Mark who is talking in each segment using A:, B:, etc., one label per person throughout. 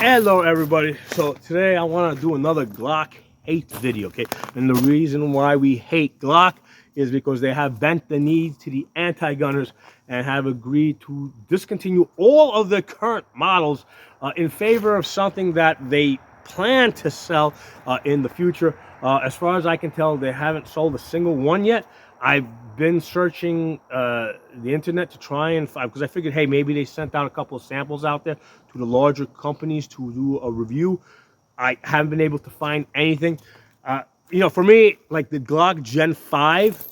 A: Hello everybody. So today I want to do another Glock hate video, okay? And the reason why we hate Glock is because they have bent the knee to the anti-gunners and have agreed to discontinue all of the current models in favor of something that they plan to sell in the future. As far as I can tell, they haven't sold a single one yet. I've been searching the internet to try and find, because I figured, hey, maybe they sent out a couple of samples out there to the larger companies to do a review. I haven't been able to find anything. For me, like the Glock Gen 5,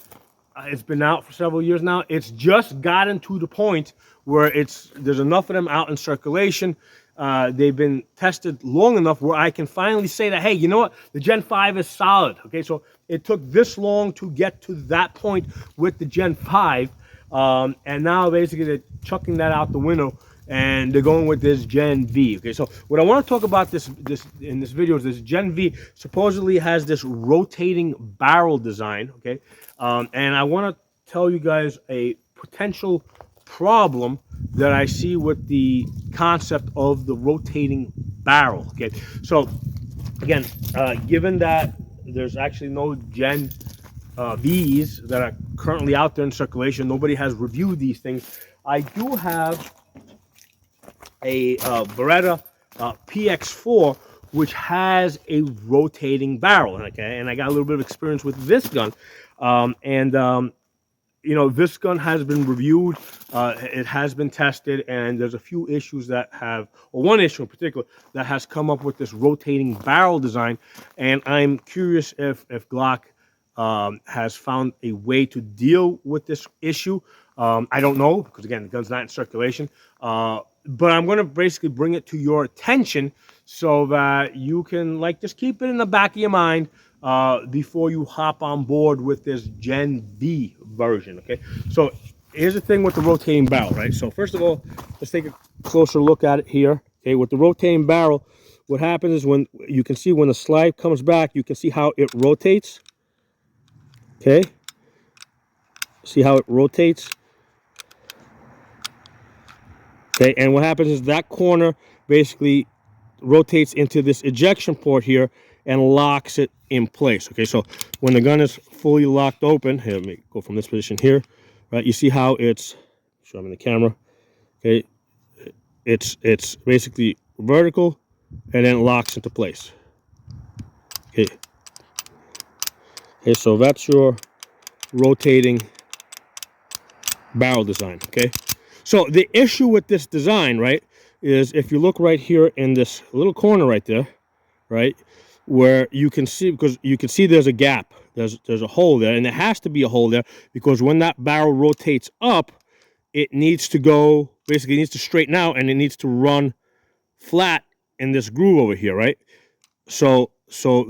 A: it's been out for several years now. It's just gotten to the point where there's enough of them out in circulation. They've been tested long enough where I can finally say that, hey, you know what? The Gen 5 is solid. Okay, so it took this long to get to that point with the Gen 5. And now basically they're chucking that out the window and they're going with this Gen V. Okay, so what I want to talk about in this video is this Gen V supposedly has this rotating barrel design. Okay, and I want to tell you guys a potential problem that I see with the concept of the rotating barrel. Okay, so again, given that there's actually no Gen V's that are currently out there in circulation, nobody has reviewed these things. I do have a Beretta PX4, which has a rotating barrel. Okay, and I got a little bit of experience with this gun, this gun has been reviewed, it has been tested, and there's a few issues that have, or one issue in particular, that has come up with this rotating barrel design, and I'm curious if Glock has found a way to deal with this issue. I don't know, because again, the gun's not in circulation, but I'm going to basically bring it to your attention so that you can just keep it in the back of your mind before you hop on board with this Gen V version. Okay, so here's the thing with the rotating barrel, right? So first of all, let's take a closer look at it here. Okay, with the rotating barrel, what happens is when the slide comes back, you can see how it rotates. Okay, see how it rotates. Okay, and what happens is that corner basically rotates into this ejection port here and locks it in place. Okay, so when the gun is fully locked open, here, let me go from this position here, right? You see how it's, show them in the camera. Okay, it's basically vertical and then locks into place. Okay, so that's your rotating barrel design. Okay, so the issue with this design, right, is if you look right here in this little corner right there, right, where you can see, because you can see there's a gap, there's a hole there, and there has to be a hole there because when that barrel rotates up, it needs to go, basically it needs to straighten out and it needs to run flat in this groove over here, right? So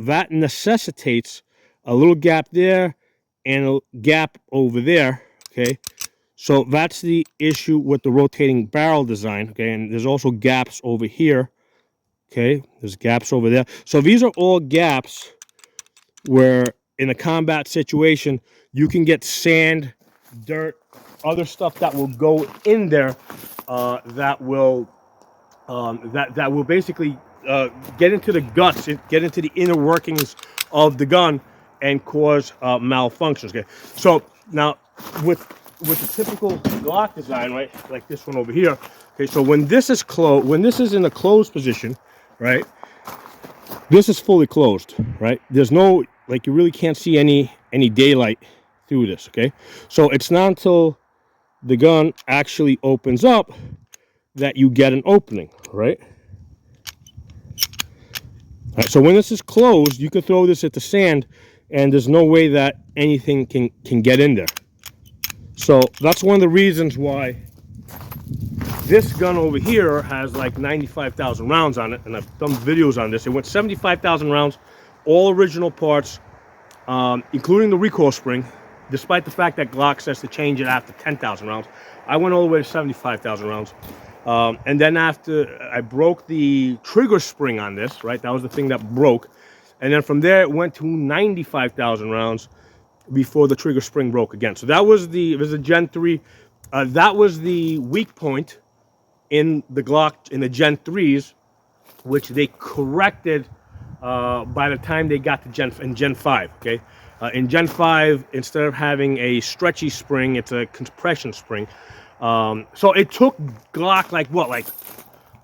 A: that necessitates a little gap there and a gap over there. Okay, so that's the issue with the rotating barrel design. Okay, and there's also gaps over here. Okay, there's gaps over there. So these are all gaps where in a combat situation you can get sand, dirt, other stuff that will go in there that will basically get into the guts, get into the inner workings of the gun and cause malfunctions. Okay, so now with the typical Glock design, right, like this one over here. Okay, so when this is closed, when this is in a closed position, right, this is fully closed, right? There's no, you really can't see any daylight through this. Okay, so it's not until the gun actually opens up that you get an opening, right? All right, so when this is closed, you can throw this at the sand and there's no way that anything can get in there. So that's one of the reasons why this gun over here has like 95,000 rounds on it, and I've done videos on this. It went 75,000 rounds, all original parts, including the recoil spring, despite the fact that Glock says to change it after 10,000 rounds. I went all the way to 75,000 rounds. And then after I broke the trigger spring on this, right, that was the thing that broke. And then from there, it went to 95,000 rounds before the trigger spring broke again. So that was it was a Gen 3. That was the weak point in the Glock, in the Gen 3s, which they corrected by the time they got to Gen 5. Okay, in Gen 5, instead of having a stretchy spring, it's a compression spring. So it took Glock like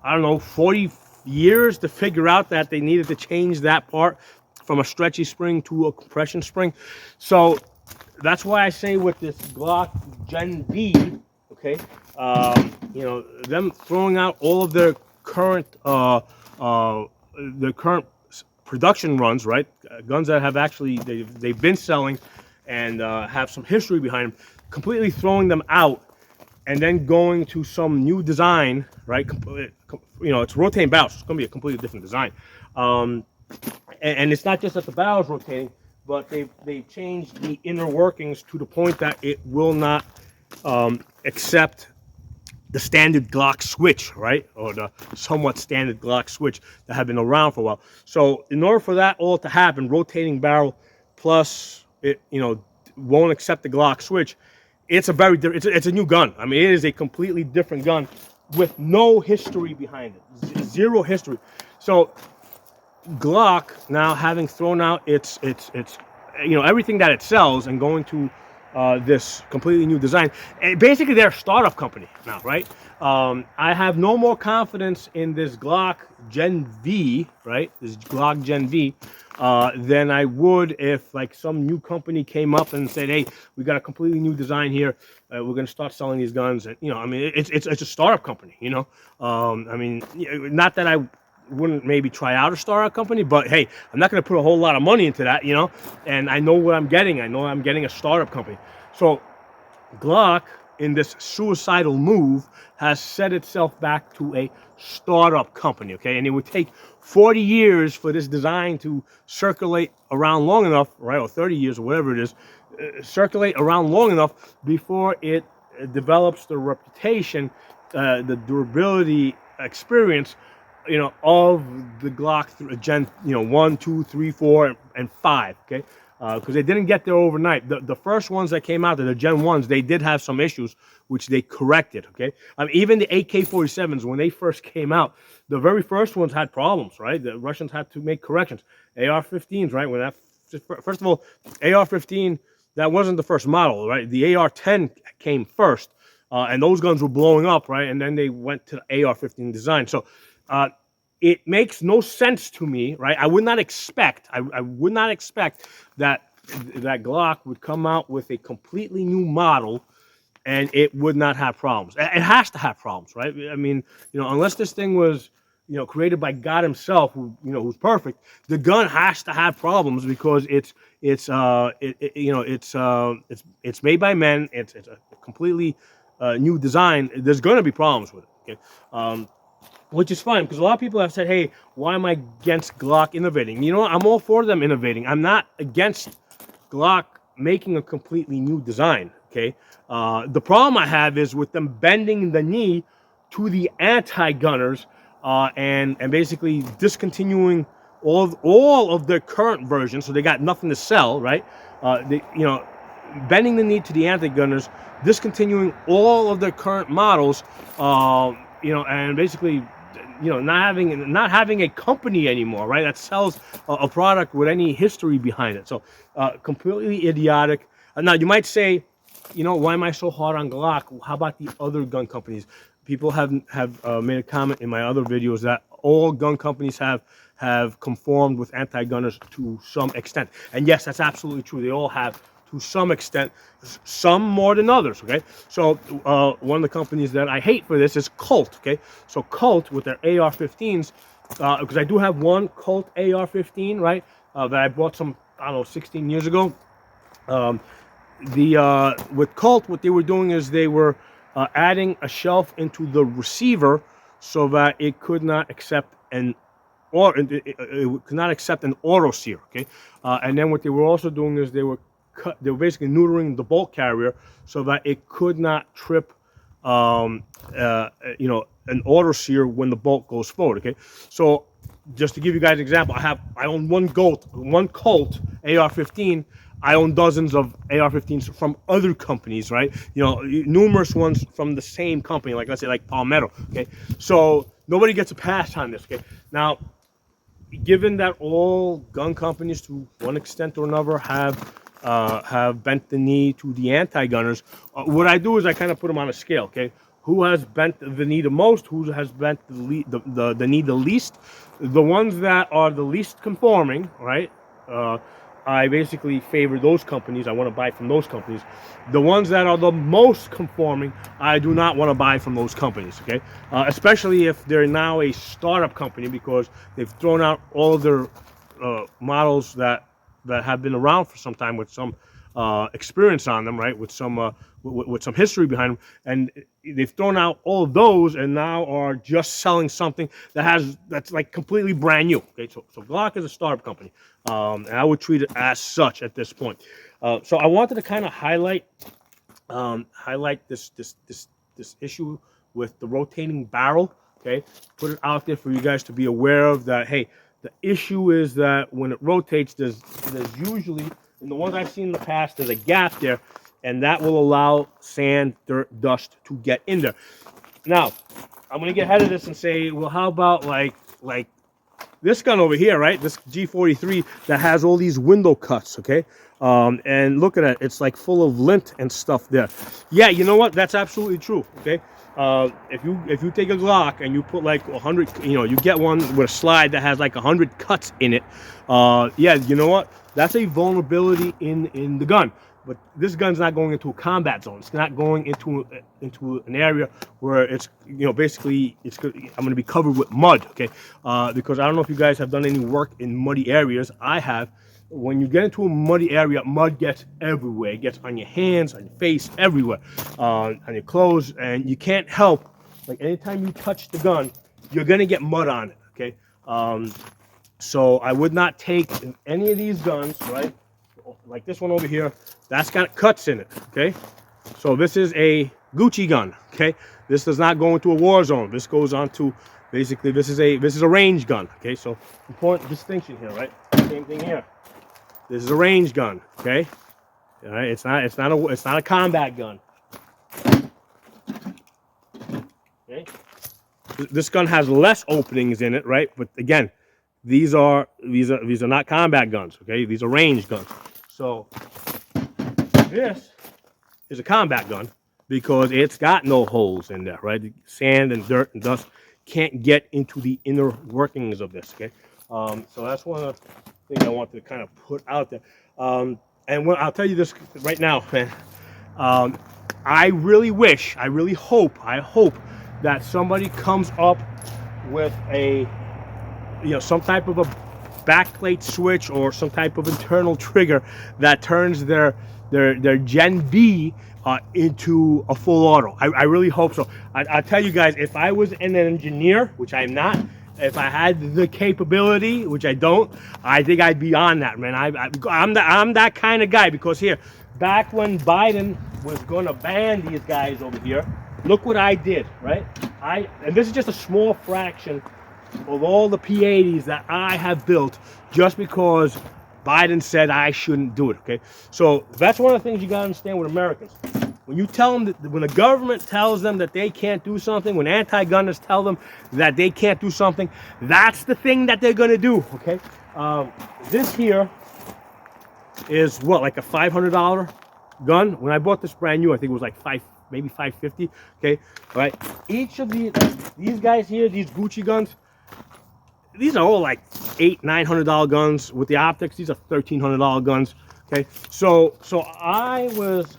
A: I don't know, 40 years to figure out that they needed to change that part from a stretchy spring to a compression spring. So that's why I say with this Glock Gen V, okay, you know, them throwing out all of their current production runs, right? Guns that have actually they've been selling and have some history behind them, completely throwing them out and then going to some new design, right? You know, it's rotating barrels. It's going to be a completely different design, and it's not just that the barrel's rotating, but they've changed the inner workings to the point that it will not accept the standard Glock switch, right? Or the somewhat standard Glock switch that have been around for a while. So in order for that all to happen, rotating barrel plus it, you know, won't accept the Glock switch. It's a very it's a new gun. I mean, it is a completely different gun with no history behind it, zero history. So Glock now having thrown out its you know, everything that it sells and going to this completely new design, and basically they're a startup company now, right? I have no more confidence in this Glock Gen V, right? This Glock Gen V, than I would if like some new company came up and said, "Hey, we got a completely new design here. We're going to start selling these guns." And you know, I mean, it's a startup company. You know, I mean, not that I wouldn't maybe try out a startup company, but hey, I'm not going to put a whole lot of money into that, you know, and I know what I'm getting. I know I'm getting a startup company. So Glock, in this suicidal move, has set itself back to a startup company, okay? And it would take 40 years for this design to circulate around long enough, right, or 30 years or whatever it is, circulate around long enough before it develops the reputation, the durability experience, you know, of the Glock Gen, you know, 1, 2, 3, 4, and 5, okay? Because they didn't get there overnight. The first ones that came out, the Gen 1s, they did have some issues, which they corrected, okay? I mean, even the AK-47s, when they first came out, the very first ones had problems, right? The Russians had to make corrections. AR-15s, right? When that, first of all, AR-15, that wasn't the first model, right? The AR-10 came first, and those guns were blowing up, right? And then they went to the AR-15 design. So it makes no sense to me, right? I would not expect, I would not expect that Glock would come out with a completely new model and it would not have problems. It has to have problems, right? I mean, you know, unless this thing was, you know, created by God himself, who, you know, who's perfect, the gun has to have problems because it's made by men. It's a completely new design. There's going to be problems with it, okay? Which is fine, because a lot of people have said, hey, why am I against Glock innovating? You know what? I'm all for them innovating. I'm not against Glock making a completely new design, okay? The problem I have is with them bending the knee to the anti-gunners and basically discontinuing all of their current versions, so they got nothing to sell, right? You know, bending the knee to the anti-gunners, discontinuing all of their current models, you know, and basically, you know, not having a company anymore, right, that sells a product with any history behind it. So completely idiotic. Now you might say, you know, why am I so hard on Glock? How about the other gun companies? People have made a comment in my other videos that all gun companies have conformed with anti-gunners to some extent, and yes, that's absolutely true. They all have, to some extent, some more than others, okay? So one of the companies that I hate for this is Colt, okay? So Colt with their AR-15s, because I do have one Colt AR-15, right, that I bought some, I don't know, 16 years ago. With Colt, what they were doing is they were adding a shelf into the receiver so that it could not accept it could not accept an auto sear, okay? And then what they were also doing is they were basically neutering the bolt carrier so that it could not trip, you know, an auto sear when the bolt goes forward. Okay, so just to give you guys an example, I own one Colt AR-15. I own dozens of AR-15s from other companies, right? You know, numerous ones from the same company, like let's say like Palmetto. Okay, so nobody gets a pass on this. Okay, now given that all gun companies, to one extent or another, have bent the knee to the anti-gunners, what I do is I kind of put them on a scale. Okay, who has bent the knee the most? Who has bent the knee the least? The ones that are the least conforming, right? I basically favor those companies. I want to buy from those companies. The ones that are the most conforming, I do not want to buy from those companies. Okay, especially if they're now a startup company, because they've thrown out all of their models that have been around for some time with some experience on them, right? With some history behind them, and they've thrown out all of those, and now are just selling something that's like completely brand new. Okay, so Glock is a startup company, and I would treat it as such at this point. So I wanted to kind of highlight this issue with the rotating barrel. Okay, put it out there for you guys to be aware of that. Hey, the issue is that when it rotates, there's usually, in the ones I've seen in the past, there's a gap there, and that will allow sand, dirt, dust to get in there. Now, I'm gonna get ahead of this and say, well, how about like this gun over here, right? This G43 that has all these window cuts, okay? And look at it, it's like full of lint and stuff there. Yeah, you know what? That's absolutely true, okay? If you take a Glock and you put like 100, you know, you get one with a slide that has like 100 cuts in it. Yeah, you know what? That's a vulnerability in the gun. But this gun's not going into a combat zone. It's not going into an area where it's, you know, basically I'm going to be covered with mud, okay? Because I don't know if you guys have done any work in muddy areas. I have. When you get into a muddy area, mud gets everywhere. It gets on your hands, on your face, everywhere, on your clothes, and you can't help. Like anytime you touch the gun, you're going to get mud on it, okay? So I would not take any of these guns, right? Like this one over here, that's got cuts in it, okay? So this is a Gucci gun, okay? This does not go into a war zone. This goes on to, basically, this is a range gun, okay? So important distinction here, right? Same thing here. This is a range gun, okay? All right, it's not a combat gun. Okay? This gun has less openings in it, right? But again, these are not combat guns, okay? These are range guns. So this is a combat gun because it's got no holes in there, right? The sand and dirt and dust can't get into the inner workings of this, okay? So that's one of the things I wanted to kind of put out there. And I'll tell you this right now, man. I really hope that somebody comes up with a, you know, some type of a backplate switch or some type of internal trigger that turns their Gen V into a full auto. I really hope so. I tell you guys, if I was an engineer, which I'm not, if I had the capability, which I don't, I think I'd be on that, man. I'm that kind of guy, because here, back when Biden was going to ban these guys over here, look what I did, right? And this is just a small fraction of all the P80s that I have built just because Biden said I shouldn't do it, okay? So that's one of the things you gotta understand with Americans. When you tell them, when the government tells them that they can't do something, when anti-gunners tell them that they can't do something, that's the thing that they're gonna do, okay? This here is what, like a $500 gun? When I bought this brand new, I think it was like maybe $550, okay? All right, each of these guys here, these Gucci guns, these are all like $800-900 guns. With the optics, these are $1,300 guns. Okay, so I was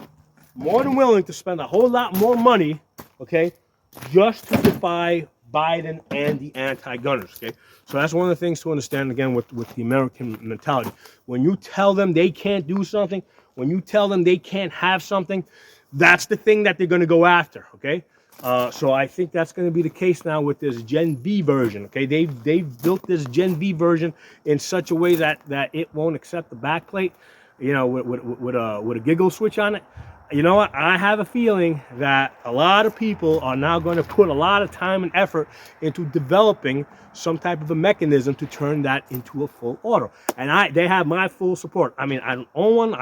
A: more than willing to spend a whole lot more money, okay, just to defy Biden and the anti-gunners. Okay, so that's one of the things to understand, again, with the American mentality. When you tell them they can't do something, when you tell them they can't have something, that's the thing that they're going to go after. Okay. So I think that's going to be the case now with this Gen V version. Okay, they've built this Gen V version in such a way that it won't accept the backplate, you know, with a giggle switch on it. you know what? I have a feeling that a lot of people are now going to put a lot of time and effort into developing some type of a mechanism to turn that into a full auto. And they have my full support. I mean, I don't own one.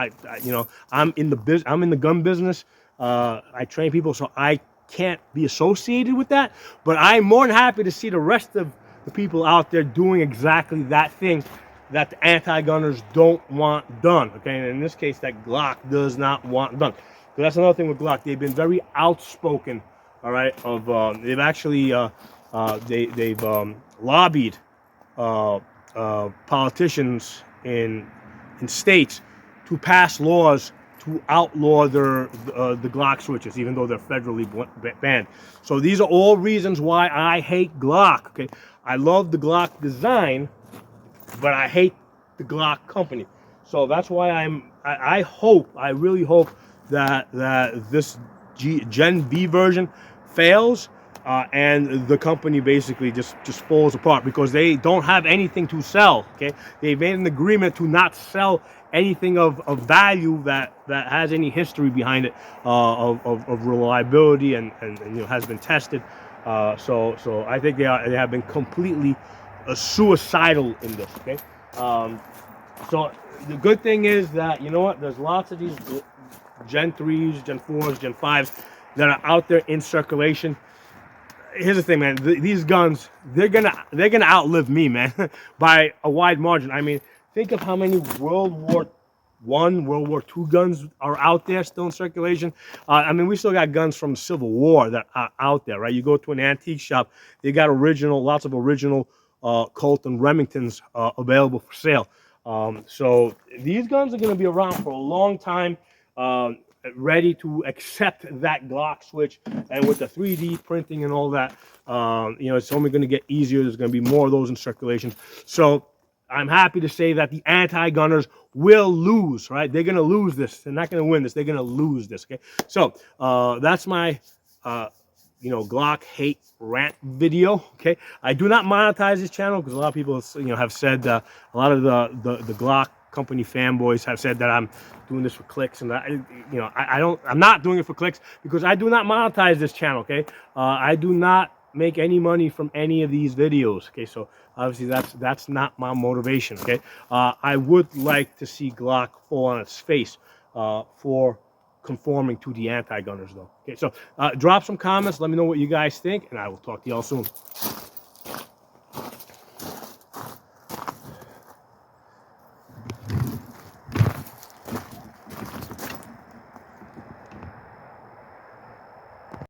A: I'm in the gun business. I train people, so I can't be associated with that. But I'm more than happy to see the rest of the people out there doing exactly that thing that the anti-gunners don't want done. Okay, and in this case, that Glock does not want done. So that's another thing with Glock. They've been very outspoken. All right, they've actually they've lobbied politicians in states to pass laws to outlaw the Glock switches, even though they're federally banned. So these are all reasons why I hate Glock. Okay, I love the Glock design, but I hate the Glock company. So that's why I really hope that this Gen V version fails, and the company basically just falls apart because they don't have anything to sell. Okay, they made an agreement to not sell anything of value that has any history behind it, of reliability and has been tested. So I think they have been completely suicidal in this. Okay, so the good thing is that, you know what, there's lots of these Gen 3s, Gen 4s, Gen 5s that are out there in circulation. Here's the thing, man. These guns, they're gonna outlive me, man, by a wide margin. I mean, think of how many World War I, World War II guns are out there still in circulation. I mean, we still got guns from Civil War that are out there, right? You go to an antique shop, they got lots of original Colt and Remingtons available for sale. So these guns are going to be around for a long time, ready to accept that Glock switch. And with the 3D printing and all that, it's only going to get easier. There's going to be more of those in circulation. So I'm happy to say that the anti-gunners will lose, right? They're going to lose this. They're not going to win this. They're going to lose this, okay? So that's my Glock hate rant video. Okay, I do not monetize this channel because a lot of people have said, a lot of the Glock company fanboys have said that I'm doing this for clicks, and I'm not doing it for clicks because I do not monetize this channel. Okay, I do not make any money from any of these videos. Okay, so obviously that's not my motivation. Okay, I would like to see Glock fall on its face for conforming to the anti-gunners, though. Okay, so drop some comments, let me know what you guys think, and I will talk to y'all soon.